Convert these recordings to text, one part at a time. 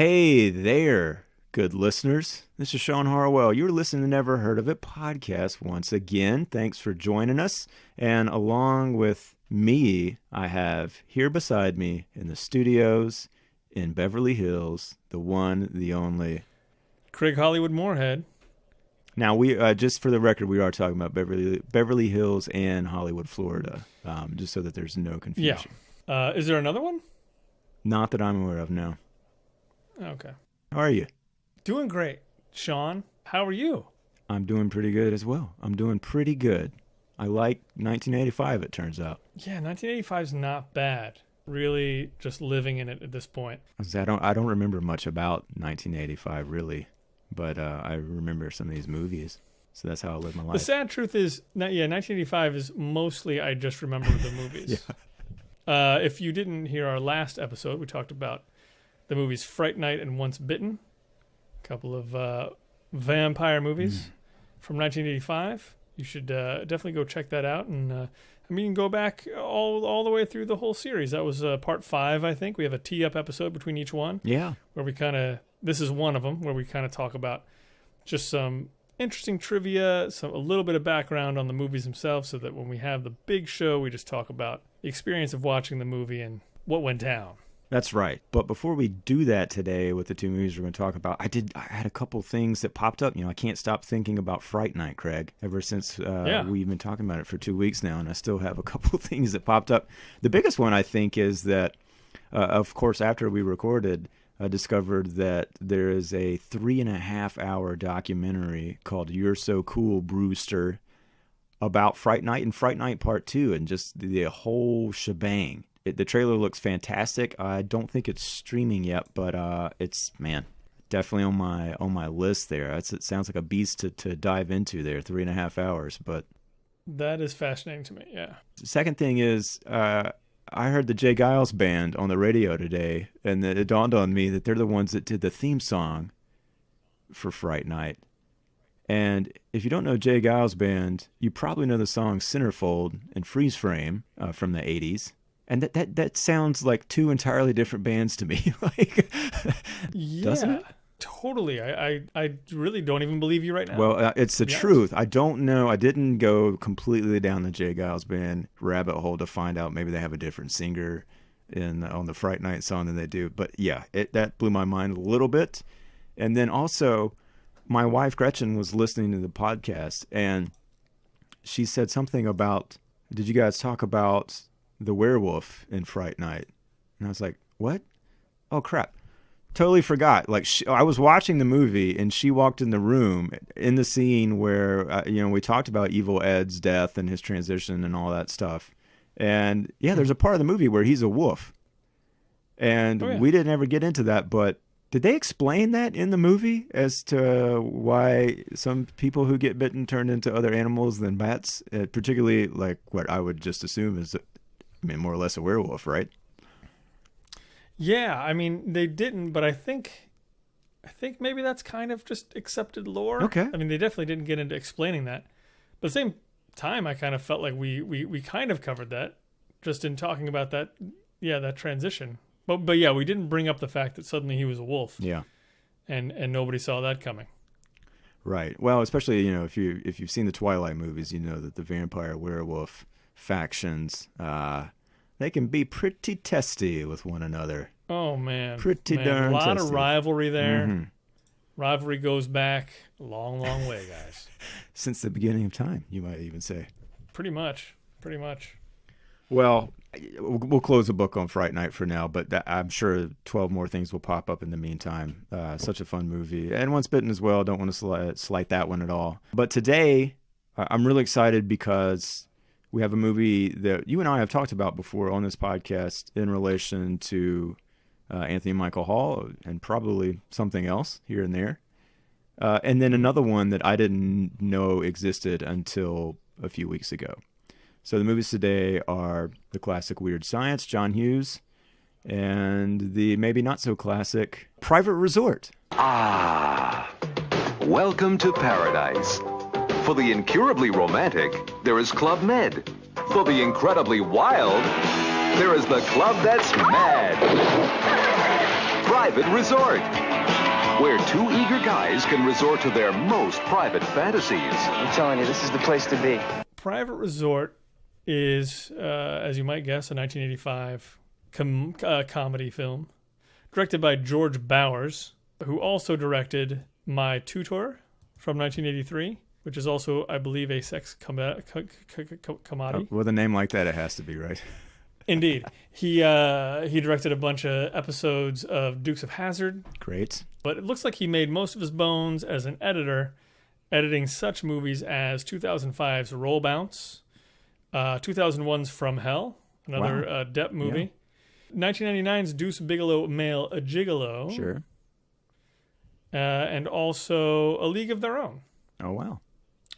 Hey there, good listeners. This is Shawn Harwell. You're listening to Never Heard of It podcast once again. Thanks for joining us. And along with me, I have here beside me in the studios in Beverly Hills, the one, the only... Craig Hollywood Moorhead. Now, we just for the record, we are talking about Beverly Hills and Hollywood, Florida, just so that there's no confusion. Yeah. Is there another one? Not that I'm aware of, no. Okay. How are you? Doing great. Shawn, how are you? I'm doing pretty good as well. I'm doing pretty good. I like 1985, it turns out. Yeah, 1985 is not bad. Really just living in it at this point. I don't remember much about 1985, really. But I remember some of these movies. So that's how I live my life. The sad truth is, 1985 is mostly I just remember the movies. Yeah. If you didn't hear our last episode, we talked about the movies Fright Night and Once Bitten. A couple of vampire movies from 1985. You should definitely go check that out. And you can go back all the way through the whole series. That was part 5, I think. We have a tee-up episode between each one. Yeah. Where we kind of... This is one of them where we kind of talk about just some interesting trivia, a little bit of background on the movies themselves, so that when we have the big show, we just talk about the experience of watching the movie and what went down. That's right. But before we do that today with the two movies we're going to talk about, I had a couple things that popped up. I can't stop thinking about Fright Night, Craig, ever since we've been talking about it for 2 weeks now, and I still have a couple things that popped up. The biggest one, I think, is that, of course, after we recorded... I discovered that there is a 3.5-hour documentary called You're So Cool, Brewster, about Fright Night and Fright Night Part 2 and just the whole shebang. The trailer looks fantastic. I don't think it's streaming yet, but it's, definitely on my list there. It sounds like a beast to dive into there, 3.5 hours. But that is fascinating to me, yeah. The second thing is... I heard the Jay Giles Band on the radio today, and it dawned on me that they're the ones that did the theme song for Fright Night. And if you don't know Jay Giles Band, you probably know the song Centerfold and Freeze Frame from the 80s. And that sounds like two entirely different bands to me. Doesn't it? Totally. I really don't even believe you right now. Well, it's the truth. I don't know. I didn't go completely down the Jay Giles Band rabbit hole to find out maybe they have a different singer on the Fright Night song than they do. But yeah, that blew my mind a little bit. And then also, my wife Gretchen was listening to the podcast, and she said something about, did you guys talk about the werewolf in Fright Night? And I was like, what? Oh, crap. Totally forgot. I was watching the movie, and she walked in the room in the scene where we talked about Evil Ed's death and his transition and all that stuff. And yeah, there's a part of the movie where he's a wolf, and we didn't ever get into that. But did they explain that in the movie as to why some people who get bitten turn into other animals than bats, particularly like what I would just assume is, more or less a werewolf, right? Yeah, they didn't, but I think maybe that's kind of just accepted lore. Okay. They definitely didn't get into explaining that. But at the same time, I kind of felt like we kind of covered that just in talking about that transition. But yeah, we didn't bring up the fact that suddenly he was a wolf. Yeah. And nobody saw that coming. Right. Well, especially, if you've seen the Twilight movies, you know that the vampire werewolf factions they can be pretty testy with one another. Oh, man. Pretty darn testy. A lot of rivalry there. Mm-hmm. Rivalry goes back a long, long way, guys. Since the beginning of time, you might even say. Pretty much. Well, we'll close the book on Fright Night for now, but I'm sure 12 more things will pop up in the meantime. Such a fun movie. And Once Bitten as well. Don't want to slight that one at all. But today, I'm really excited because... we have a movie that you and I have talked about before on this podcast in relation to Anthony Michael Hall and probably something else here and there. And then another one that I didn't know existed until a few weeks ago. So the movies today are the classic Weird Science, John Hughes, and the maybe not so classic Private Resort. Ah, welcome to paradise. For the incurably romantic, there is Club Med. For the incredibly wild, there is the Club That's Mad. Private Resort, where two eager guys can resort to their most private fantasies. I'm telling you, this is the place to be. Private Resort is, as you might guess, a 1985 comedy film directed by George Bowers, who also directed My Tutor from 1983, which is also, I believe, a sex commodity. With a name like that, it has to be, right? Indeed. He directed a bunch of episodes of Dukes of Hazzard. Great. But it looks like he made most of his bones as an editor, editing such movies as 2005's Roll Bounce, 2001's From Hell, another Depp movie, 1999's Deuce Bigalow Male a Gigolo. Sure. And also A League of Their Own. Oh, wow.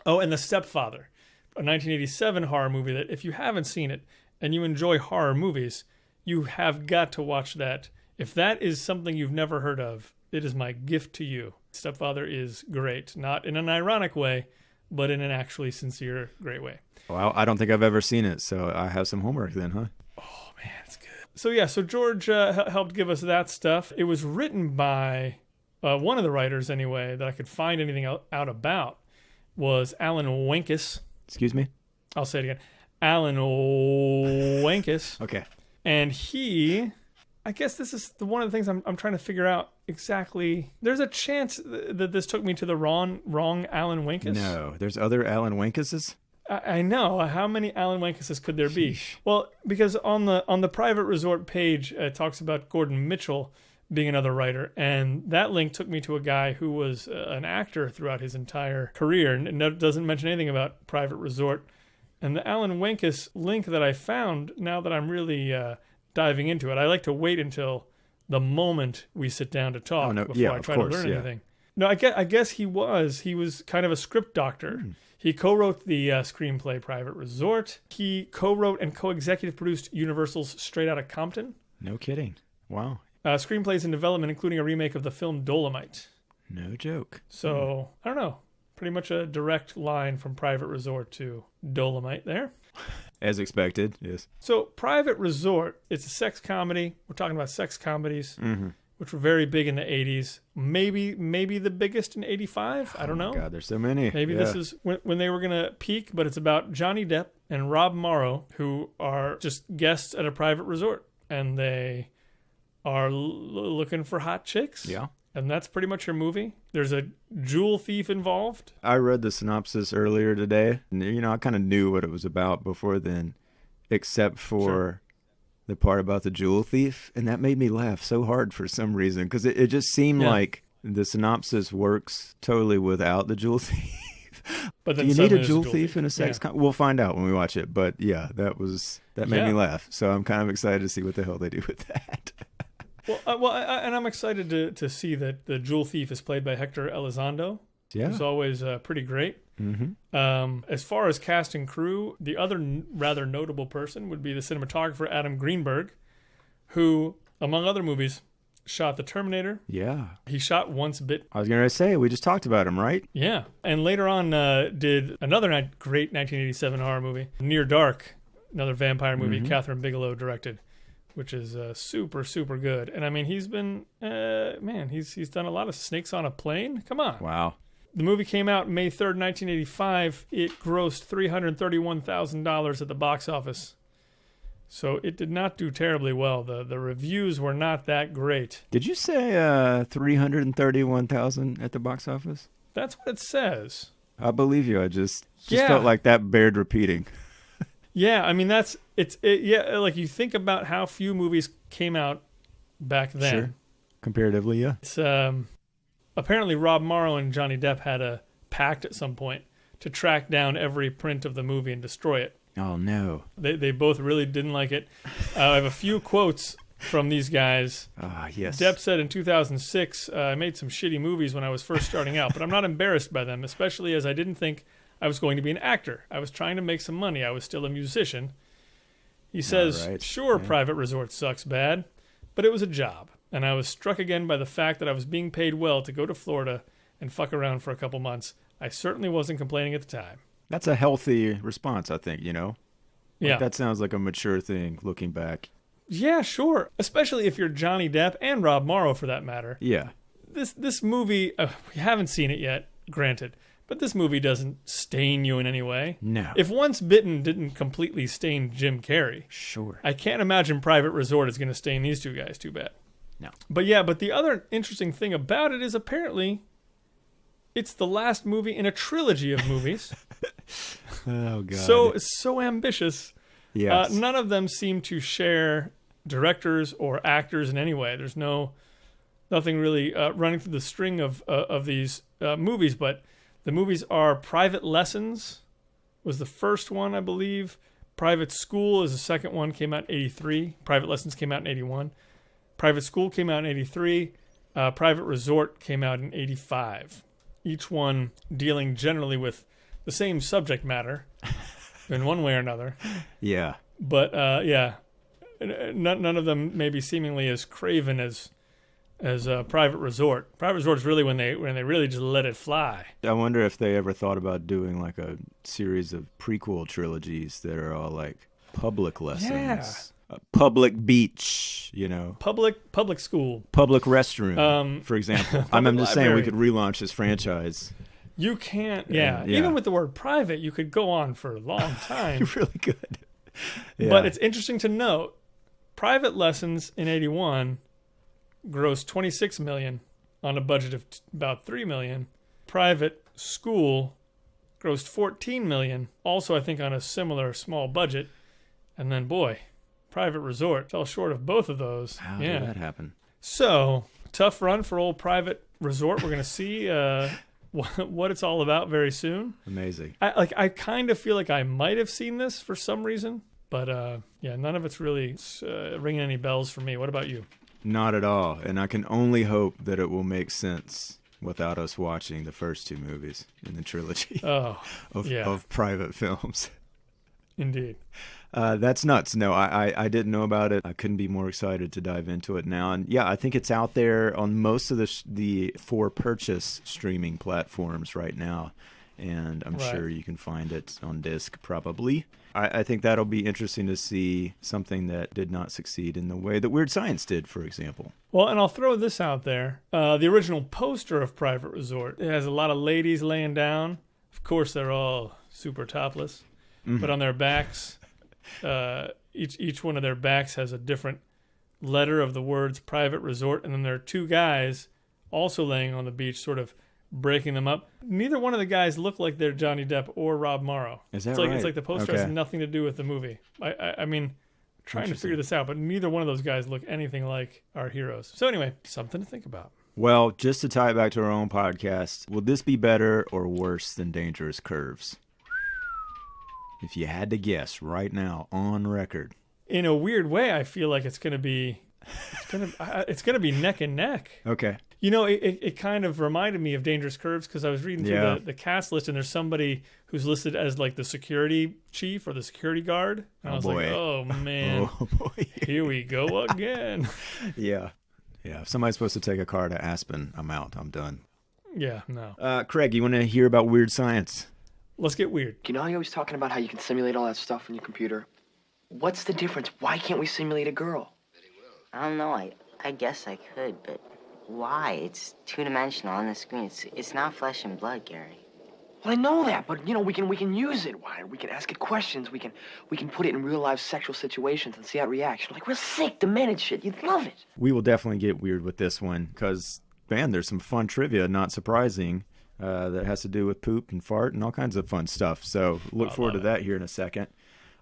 Oh, and The Stepfather, a 1987 horror movie that if you haven't seen it and you enjoy horror movies, you have got to watch that. If that is something you've never heard of, it is my gift to you. Stepfather is great, not in an ironic way, but in an actually sincere, great way. Well, I don't think I've ever seen it, so I have some homework then, huh? Oh, man, it's good. So George helped give us that stuff. It was written by one of the writers, anyway, that I could find anything out about, was Alan Wenkus. Excuse me? I'll say it again. Alan Wenkus. Okay. And he, I guess this is one of the things I'm trying to figure out exactly. There's a chance that this took me to the wrong Alan Wenkus. No, there's other Alan Wenkuses? I know. How many Alan Wenkuses could there be? Sheesh. Well, because on the Private Resort page, it talks about Gordon Mitchell being another writer, and that link took me to a guy who was an actor throughout his entire career, and it doesn't mention anything about Private Resort. And the Alan Wenkus link that I found, now that I'm really diving into it, I like to wait until the moment we sit down to talk before I try to learn anything. No, I guess he was kind of a script doctor. He co-wrote the screenplay Private Resort. He co-wrote and co-executive produced Universal's Straight Outta Compton. No kidding. Wow. Screenplays in development, including a remake of the film Dolomite. No joke. So, I don't know. Pretty much a direct line from Private Resort to Dolomite there. As expected, yes. So, Private Resort, it's a sex comedy. We're talking about sex comedies, which were very big in the 80s. Maybe the biggest in 85. I don't know. God, there's so many. Maybe this is when they were going to peak, but it's about Johnny Depp and Rob Morrow, who are just guests at a private resort. And they are looking for hot chicks. Yeah. And that's pretty much your movie. There's a jewel thief involved. I read the synopsis earlier today. And, I kind of knew what it was about before then, except for the part about the jewel thief. And that made me laugh so hard for some reason, because it just seemed like the synopsis works totally without the jewel thief. But then do you need a jewel thief in a sex We'll find out when we watch it. But yeah, that made me laugh. So I'm kind of excited to see what the hell they do with that. And I'm excited to see that the jewel thief is played by Hector Elizondo. Yeah. Who's always pretty great. Mm-hmm. As far as cast and crew, the other rather notable person would be the cinematographer Adam Greenberg, who, among other movies, shot The Terminator. Yeah. He shot Once Bitten. I was going to say, we just talked about him, right? Yeah. And later on did another great 1987 horror movie, Near Dark, another vampire movie Catherine Bigelow directed, which is super, super good. And I mean, he's been, he's done a lot of Snakes on a Plane. Come on. Wow. The movie came out May 3rd, 1985. It grossed $331,000 at the box office. So it did not do terribly well. The reviews were not that great. Did you say 331,000 at the box office? That's what it says. I believe you. I just felt like that bared repeating. Yeah, I mean like you think about how few movies came out back then. Sure. Comparatively, yeah. It's apparently Rob Morrow and Johnny Depp had a pact at some point to track down every print of the movie and destroy it. Oh no. They both really didn't like it. I have a few quotes from these guys. Yes. Depp said in 2006, I made some shitty movies when I was first starting out, but I'm not embarrassed by them, especially as I didn't think I was going to be an actor. I was trying to make some money. I was still a musician. He says, Private Resort sucks bad, but it was a job. And I was struck again by the fact that I was being paid well to go to Florida and fuck around for a couple months. I certainly wasn't complaining at the time. That's a healthy response, I think, Yeah. That sounds like a mature thing looking back. Yeah, sure. Especially if you're Johnny Depp and Rob Morrow, for that matter. Yeah. This movie, we haven't seen it yet, granted, but this movie doesn't stain you in any way. No. If Once Bitten didn't completely stain Jim Carrey, Sure. I can't imagine Private Resort is going to stain these two guys too bad. No. But yeah, but the other interesting thing about it is apparently it's the last movie in a trilogy of movies. Oh, God. So ambitious. Yes. None of them seem to share directors or actors in any way. There's nothing really running through the string of these movies, but the movies are Private Lessons was the first one, I believe. Private School is the second one, came out in 83. Private Lessons came out in 81. Private School came out in 83. Private Resort came out in 85. Each one dealing generally with the same subject matter in one way or another. Yeah. But yeah, none of them maybe seemingly as craven as Private Resort. Private Resort is really when they really just let it fly. I wonder if they ever thought about doing like a series of prequel trilogies that are all like public lessons. Yeah. Public beach, Public school. public restroom, for example. I'm just saying we library. could relaunch this franchise. You can't, yeah. Yeah. Even with the word private, you could go on for a long time. You're really good. Yeah. But it's interesting to note, Private Lessons in 81 grossed $26 million on a budget of about $3 million. Private School grossed $14 million, also I think on a similar small budget. And then, boy, Private Resort fell short of both of those. How did that happen? So, tough run for old Private Resort. We're going to see what it's all about very soon. Amazing. I kind of feel like I might have seen this for some reason, but yeah, none of it's really ringing any bells for me. What about you? Not at all. And I can only hope that it will make sense without us watching the first two movies in the trilogy Oh, yeah, of private films. indeed. That's nuts. No, I didn't know about it. I couldn't be more excited to dive into it now. And yeah, I think it's out there on most of the for purchase streaming platforms right now. And I'm sure you can find it on disc probably. I think that'll be interesting to see something that did not succeed in the way that Weird Science did, for example. Well, and I'll throw this out there. The original poster of Private Resort, it has a lot of ladies laying down. Of course, they're all super topless. Mm-hmm. But on their backs, each one of their backs has a different letter of the words Private Resort. And then there are two guys also laying on the beach, sort of breaking them up. Neither one of the guys look like they're Johnny Depp or Rob Morrow. Is that it's like, right? It's like the poster Okay. has nothing to do with the movie. I mean, trying to figure this out, but neither one of those guys look anything like our heroes. So anyway, something to think about. Well, just to tie it back to our own podcast, will this be better or worse than Dangerous Curves? If you had to guess right now on record. In a weird way, I feel like it's gonna be neck and neck. Okay. You know, it kind of reminded me of Dangerous Curves because I was reading through the cast list, and there's somebody who's listed as like the security chief or the security guard. And I was boy. like, oh man, Oh boy. here we go again. Yeah. Yeah. If somebody's supposed to take a car to Aspen, I'm out. I'm done. Yeah, no. Craig, you want to hear about Weird Science? Let's get weird. You know how you're always talking about how you can simulate all that stuff on your computer? What's the difference? Why can't we simulate a girl? I don't know. I guess I could, but why? It's two-dimensional on the screen. It's not flesh and blood, Gary. Well, I know that, but you know we can use it. Why? We can ask it questions. We can put it in real life sexual situations and see how it reacts. Like real sick, demented shit. You'd love it. We will definitely get weird with this one because, man, there's some fun trivia, not surprising, that has to do with poop and fart and all kinds of fun stuff. So look forward to that here in a second.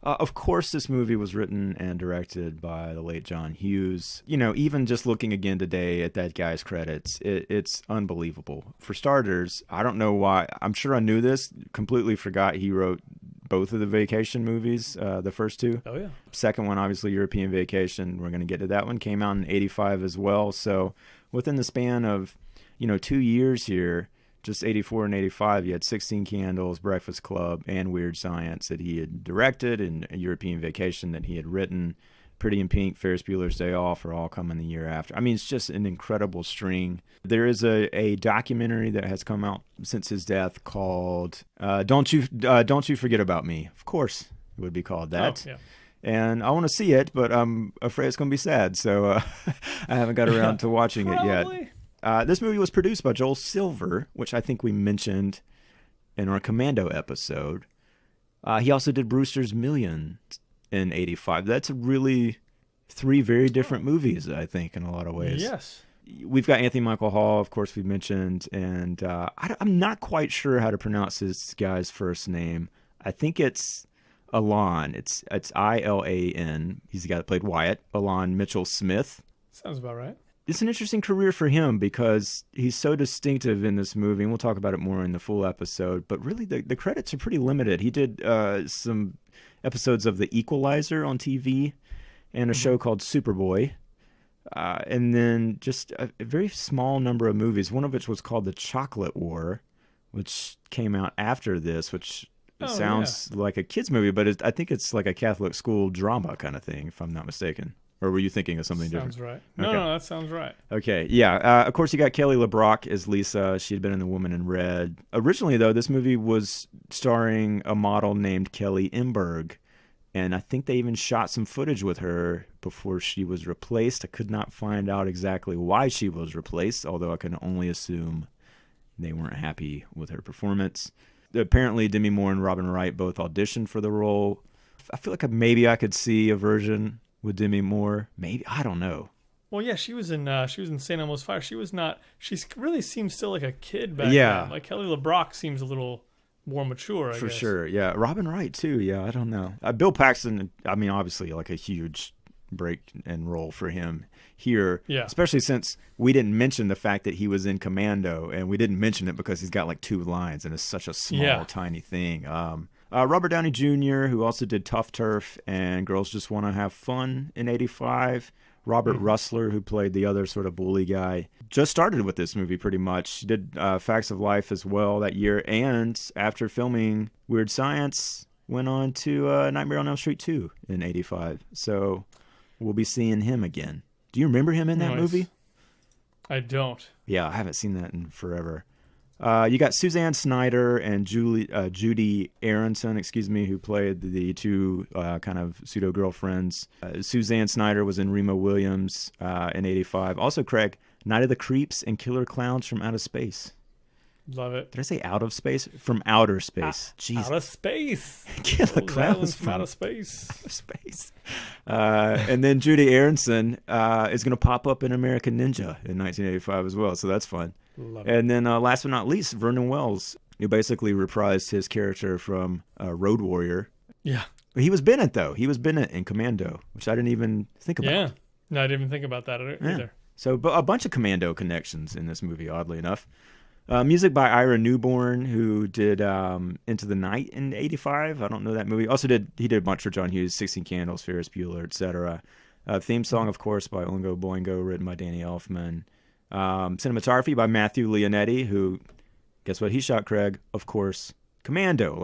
Of course, this movie was written and directed by the late John Hughes. You know, even just looking again today at that guy's credits, it's unbelievable. For starters, I don't know why. I'm sure I knew this. Completely forgot he wrote both of the Vacation movies, the first two. Oh, yeah. Second one, obviously, European Vacation. We're going to get to that one. Came out in 85 as well. So within the span of, 2 years here, just 84 and 85, you had 16 Candles, Breakfast Club, and Weird Science that he had directed, and a European Vacation that he had written. Pretty in Pink, Ferris Bueller's Day Off are all coming the year after. I mean, it's just an incredible string. There is a documentary that has come out since his death called Don't You Forget About Me. Of course, it would be called that. Oh, yeah. and I want to see it, but I'm afraid it's going to be sad. So I haven't got around to watching it yet. This movie was produced by Joel Silver, which I think we mentioned in our Commando episode. He also did Brewster's Millions in '85. That's really 3 very different movies, I think, in a lot of ways. Yes. We've got Anthony Michael Hall, of course, we mentioned, and I'm not quite sure how to pronounce this guy's first name. I think it's Alon. It's Ilan. He's the guy that played Wyatt. Alon Mitchell Smith. Sounds about right. It's an interesting career for him because he's so distinctive in this movie, and we'll talk about it more in the full episode, but really the credits are pretty limited. He did some episodes of The Equalizer on TV and a show called Superboy, and then just a very small number of movies, one of which was called The Chocolate War, which came out after this, which sounds like a kid's movie, but I think it's like a Catholic school drama kind of thing, if I'm not mistaken. Or were you thinking of something different? Sounds right. No, that sounds right. Okay, yeah. Of course, you got Kelly LeBrock as Lisa. She had been in The Woman in Red. Originally, though, this movie was starring a model named Kelly Imberg, and I think they even shot some footage with her before she was replaced. I could not find out exactly why she was replaced, although I can only assume they weren't happy with her performance. Apparently, Demi Moore and Robin Wright both auditioned for the role. I feel like maybe I could see a version with Demi Moore, maybe, I don't know. Well, yeah, she was in St. Elmo's Fire. She really seems still like a kid back then. Like Kelly LeBrock seems a little more mature, I guess. For sure, yeah. Robin Wright too, yeah. I don't know. Bill Paxton, I mean, obviously, like a huge break and role for him here. Yeah. Especially since we didn't mention the fact that he was in Commando, and we didn't mention it because he's got like 2 lines, and it's such a small, tiny thing. Robert Downey Jr., who also did Tough Turf and Girls Just Want to Have Fun in '85. Robert Russler, who played the other sort of bully guy, just started with this movie pretty much. Did Facts of Life as well that year. And after filming Weird Science, went on to Nightmare on Elm Street 2 in '85. So we'll be seeing him again. Do you remember him in that movie? I don't. Yeah, I haven't seen that in forever. You got Suzanne Snyder and Judy Aronson, who played the 2 kind of pseudo girlfriends. Suzanne Snyder was in Remo Williams in '85. Also, Craig, Night of the Creeps and Killer Clowns from Outer Space. Love it. Did I say out of space? From outer space. Jesus. Out of space. Killer Clowns from outer space. Outer space. And then Judy Aronson is going to pop up in American Ninja in 1985 as well, so that's fun. Love it. And then last but not least, Vernon Wells, who basically reprised his character from Road Warrior. Yeah. He was Bennett, though. He was Bennett in Commando, which I didn't even think about. Yeah. No, I didn't even think about that either. Yeah. So a bunch of Commando connections in this movie, oddly enough. Music by Ira Newborn, who did Into the Night in '85. I don't know that movie. Also he did a bunch for John Hughes, 16 Candles, Ferris Bueller, etc. Theme song, of course, by Oingo Boingo, written by Danny Elfman. Cinematography by Matthew Leonetti, who, guess what he shot, Craig? Of course, Commando.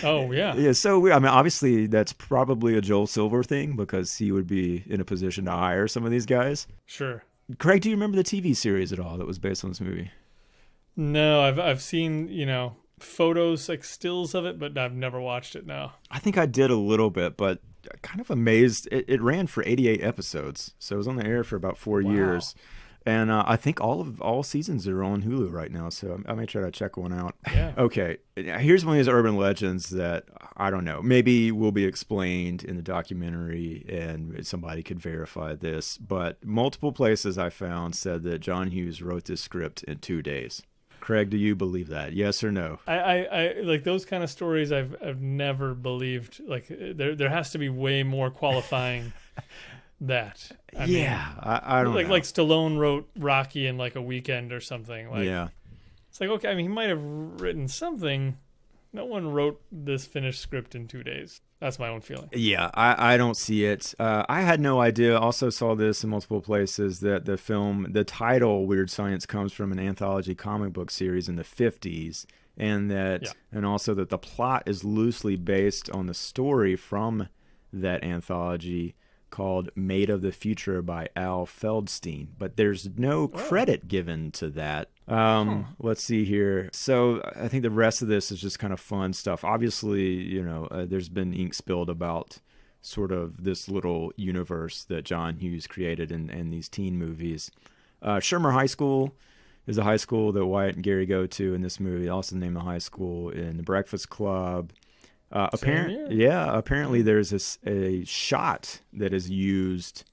Oh, yeah. Yeah, so weird. I mean, obviously, that's probably a Joel Silver thing because he would be in a position to hire some of these guys. Sure. Craig, do you remember the TV series at all that was based on this movie? No, I've seen, photos, like stills of it, but I've never watched it, no. I think I did a little bit, but kind of amazed. It ran for 88 episodes, so it was on the air for about 4 years. And I think all seasons are on Hulu right now, so I may try to check one out. Yeah. Okay, here's one of these urban legends that, I don't know, maybe will be explained in the documentary and somebody could verify this, but multiple places I found said that John Hughes wrote this script in 2 days. Craig, do you believe that? Yes or no? I like those kind of stories I've never believed. Like there has to be way more qualifying that. I don't know. Like Stallone wrote Rocky in like a weekend or something. Like, yeah. It's like, okay, I mean, he might have written something. No one wrote this finished script in 2 days. That's my own feeling. Yeah, I don't see it. I had no idea. Also saw this in multiple places that the title Weird Science comes from an anthology comic book series in the 50s, and also that the plot is loosely based on the story from that anthology called Made of the Future by Al Feldstein, but there's no credit given to that. Let's see here. So I think the rest of this is just kind of fun stuff. Obviously, there's been ink spilled about sort of this little universe that John Hughes created in these teen movies. Shermer High School is a high school that Wyatt and Gary go to in this movie. They also name the high school in The Breakfast Club. Apparently there's a shot that is used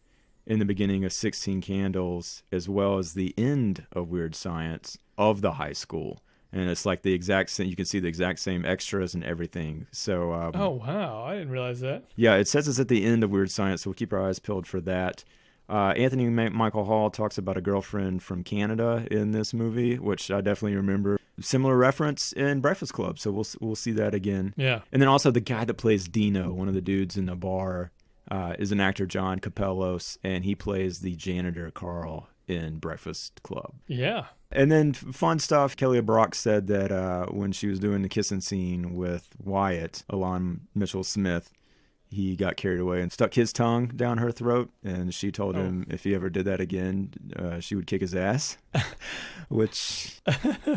in the beginning of 16 Candles, as well as the end of Weird Science, of the high school. And it's like the exact same, you can see the exact same extras and everything. So, oh, wow. I didn't realize that. Yeah, it says it's at the end of Weird Science, so we'll keep our eyes peeled for that. Anthony Michael Hall talks about a girlfriend from Canada in this movie, which I definitely remember. Similar reference in Breakfast Club, so we'll see that again. Yeah. And then also the guy that plays Dino, one of the dudes in the bar, is an actor, John Capellos, and he plays the janitor, Carl, in Breakfast Club. Yeah. And then fun stuff, Kelly Brock said that when she was doing the kissing scene with Wyatt, Alon Mitchell-Smith, he got carried away and stuck his tongue down her throat, and she told him if he ever did that again, she would kick his ass. Which,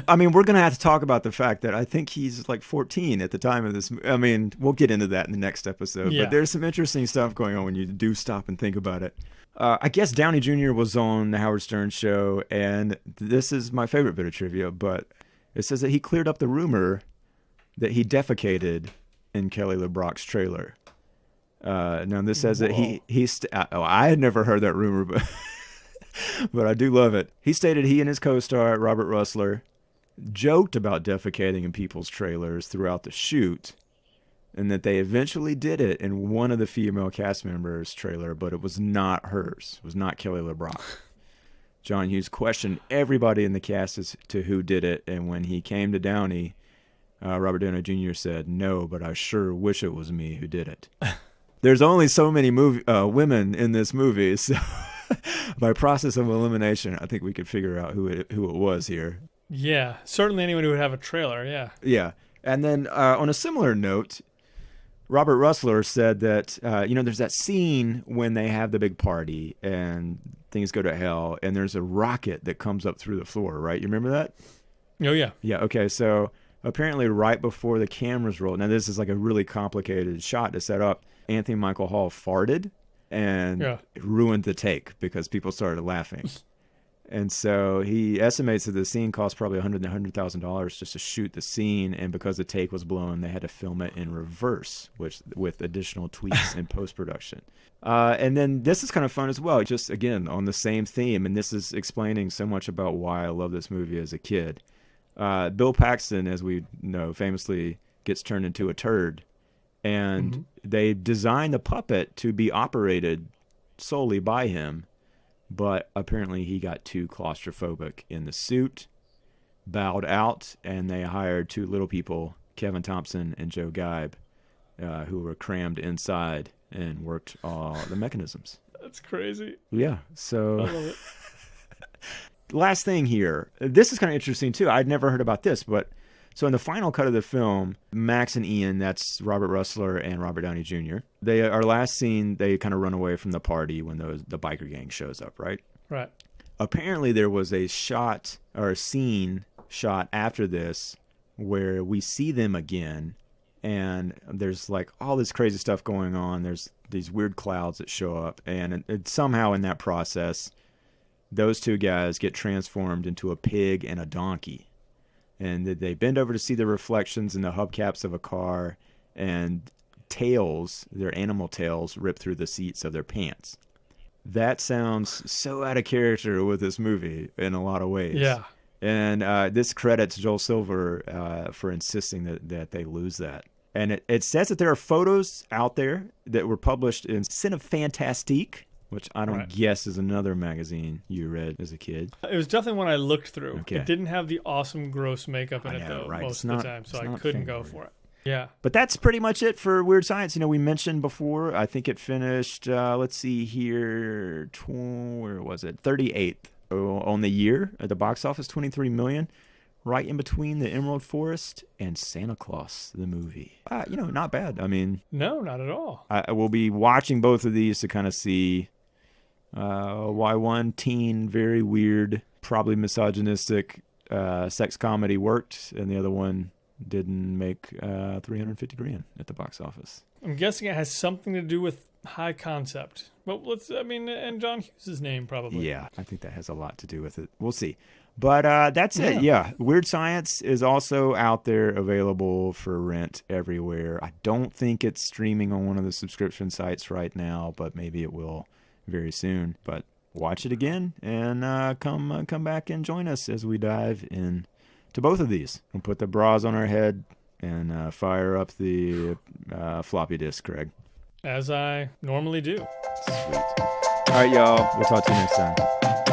I mean, we're going to have to talk about the fact that I think he's like 14 at the time of this. I mean, we'll get into that in the next episode, but there's some interesting stuff going on when you do stop and think about it. I guess Downey Jr. was on the Howard Stern show, and this is my favorite bit of trivia, but it says that he cleared up the rumor that he defecated in Kelly LeBrock's trailer. Now this says that I had never heard that rumor, but but I do love it. He stated he and his co-star Robert Russler joked about defecating in people's trailers throughout the shoot, and that they eventually did it in one of the female cast members' trailer, but it was not hers. It was not Kelly LeBrock. John Hughes questioned everybody in the cast as to who did it, and when he came to Downey, Robert Downey Jr. said, "No, but I sure wish it was me who did it." There's only so many women in this movie, so by process of elimination, I think we could figure out who it was here. Yeah, certainly anyone who would have a trailer, yeah. Yeah, and then on a similar note, Robert Russler said that, there's that scene when they have the big party and things go to hell, and there's a rocket that comes up through the floor, right? You remember that? Oh, yeah. Yeah, okay, so apparently right before the cameras rolled, now this is like a really complicated shot to set up, Anthony Michael Hall farted and it ruined the take because people started laughing. And so he estimates that the scene cost probably $100,000 just to shoot the scene, and because the take was blown, they had to film it in reverse, with additional tweaks in post-production. And then this is kind of fun as well, just again on the same theme, and this is explaining so much about why I love this movie as a kid. Bill Paxton, as we know, famously gets turned into a turd. And they designed the puppet to be operated solely by him, but apparently he got too claustrophobic in the suit, bowed out, and they hired two little people, Kevin Thompson and Joe Geib, who were crammed inside and worked all the mechanisms. That's crazy. Yeah, so... I love it. Last thing here. This is kind of interesting, too. I'd never heard about this, but... So in the final cut of the film, Max and Ian, that's Robert Russler and Robert Downey Jr., our last scene, they kind of run away from the party when the biker gang shows up, right? Right. Apparently there was a shot or a scene shot after this where we see them again, and there's like all this crazy stuff going on. There's these weird clouds that show up, and it somehow in that process, those two guys get transformed into a pig and a donkey. And they bend over to see the reflections in the hubcaps of a car, and their animal tails, rip through the seats of their pants. That sounds so out of character with this movie in a lot of ways. Yeah. And this credits Joel Silver for insisting that they lose that. And it says that there are photos out there that were published in Cinefantastique, which I don't guess is another magazine you read as a kid. It was definitely one I looked through. Okay. It didn't have the awesome gross makeup in it, though, most of the time, so I couldn't go for it. Yeah. But that's pretty much it for Weird Science. We mentioned before, I think it finished, let's see here, where was it? 38th on the year at the box office, $23 million. right in between The Emerald Forest and Santa Claus, the movie. Not bad. I mean, No, not at all. I will be watching both of these to kind of see why one teen, very weird, probably misogynistic sex comedy worked, and the other one didn't make $350,000 at the box office. I'm guessing it has something to do with high concept. But and John Hughes' name probably. Yeah, I think that has a lot to do with it. We'll see. But that's it. Yeah, Weird Science is also out there, available for rent everywhere. I don't think it's streaming on one of the subscription sites right now, but maybe it will very soon. But watch it again and come back and join us as we dive in to both of these. We'll put the bras on our head and fire up the floppy disk, Craig. As I normally do. Sweet. All right, y'all. We'll talk to you next time.